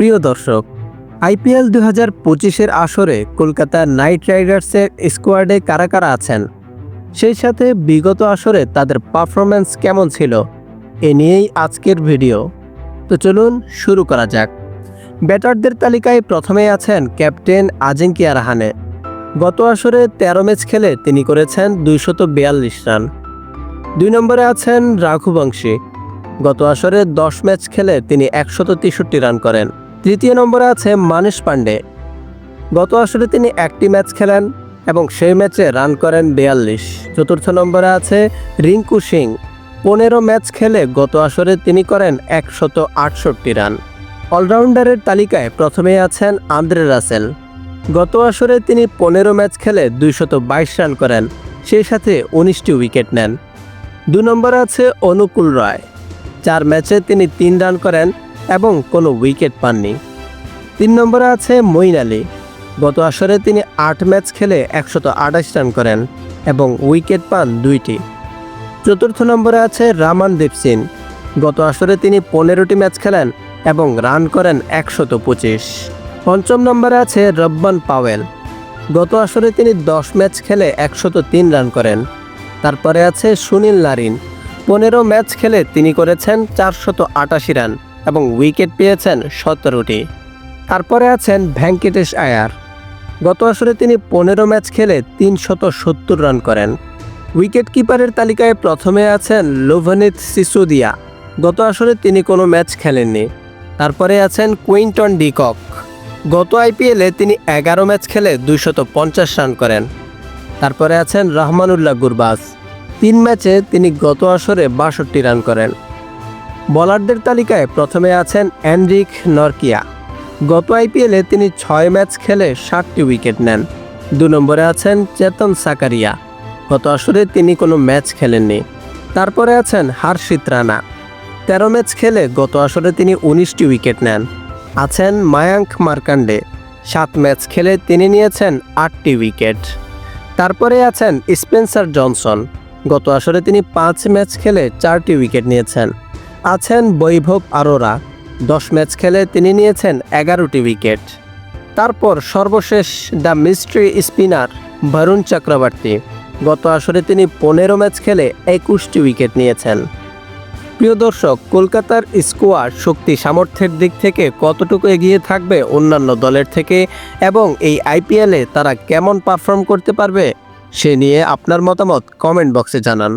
প্রিয় দর্শক, আইপিএল 2025-এর আসরে কলকাতা নাইট রাইডার্সের স্কোয়াডে কারা কারা আছেন, সেই সাথে বিগত আসরে তাদের পারফরম্যান্স কেমন ছিল, এ নিয়েই আজকের ভিডিও। তো চলুন শুরু করা যাক। ব্যাটারদের তালিকায় প্রথমে আছেন ক্যাপ্টেন আজিঙ্কিয়া রাহানে। গত আসরে 13 ম্যাচ খেলে তিনি করেছেন 242 রান। 2 নম্বরে আছেন রাঘুবংশী। গত আসরে 10 ম্যাচ খেলে তিনি 163 রান করেন। তৃতীয় নম্বরে আছে মানিশ পান্ডে। গত আসরে তিনি একটি ম্যাচ খেলেন এবং সেই ম্যাচে রান করেন 42। চতুর্থ নম্বরে আছে রিঙ্কু সিং। 15 ম্যাচ খেলে গত আসরে তিনি করেন 168 রান। অলরাউন্ডারের তালিকায় প্রথমেই আছেন আন্দ্রে রাসেল। গত আসরে তিনি 15 ম্যাচ খেলে 222 রান করেন, সেই সাথে 19টি উইকেট নেন। 2 নম্বরে আছে অনুকূল রয়। 4 ম্যাচে তিনি 3 রান করেন এবং কোনো উইকেট পাননি। 3 নম্বরে আছে মঈন আলী। গত আসরে তিনি 8 ম্যাচ খেলে 128 রান করেন এবং উইকেট পান 2টি। চতুর্থ নম্বরে আছে রামানদীপ সিং। গত আসরে তিনি 15টি ম্যাচ খেলেন এবং রান করেন 125। পঞ্চম নম্বরে আছে রব্বান পাওয়েল। গত আসরে তিনি 10 ম্যাচ খেলে 103 রান করেন। তারপরে আছে সুনীল নারিন। 15 ম্যাচ খেলে তিনি করেছেন 488 রান এবং উইকেট পেয়েছেন 17টি। তারপরে আছেন ভেঙ্কটেশ আয়ার। গত আসরে তিনি 15 ম্যাচ খেলে 370 রান করেন। উইকেট কিপারের তালিকায় প্রথমে আছেন লোভনিত সিসোদিয়া। গত আসরে তিনি কোনো ম্যাচ খেলেননি। তারপরে আছেন কুইন্টন ডি কক। গত আইপিএলে তিনি 11 ম্যাচ খেলে 250 রান করেন। তারপরে আছেন রহমানুল্লাহ গুরবাজ। 3 ম্যাচে তিনি গত আসরে 62 রান করেন। বোলারদের তালিকায় প্রথমে আছেন এনরিক নরকিয়া। গত আইপিএলে তিনি 6 ম্যাচ খেলে 60টি উইকেট নেন। 2 নম্বরে আছেন চেতন সাকারিয়া। গত আসরে তিনি কোনো ম্যাচ খেলেননি। তারপরে আছেন হর্ষিত রানা। 13 ম্যাচ খেলে গত আসরে তিনি 19টি উইকেট নেন। আছেন মায়াঙ্ক মার্কান্ডে। 7 ম্যাচ খেলে তিনি নিয়েছেন 8টি উইকেট। তারপরে আছেন স্পেন্সার জনসন। গত আসরে তিনি 5 ম্যাচ খেলে 4টি উইকেট নিয়েছেন। আছেন বৈভব আরোরা। 10 ম্যাচ খেলে তিনি নিয়েছেন 11টি উইকেট। তারপর সর্বশেষ the mystery spinner Varun Chakravarthy. গত আসরে তিনি 15 ম্যাচ খেলে 21টি উইকেট নিয়েছেন। প্রিয় দর্শক, কলকাতার স্কোয়াড শক্তি সামর্থ্যের দিক থেকে কতটুকু এগিয়ে থাকবে অন্যান্য দলের থেকে এবং এই আইপিএলে তারা কেমন পারফর্ম করতে পারবে, সে নিয়ে আপনার মতামত কমেন্ট বক্সে জানান।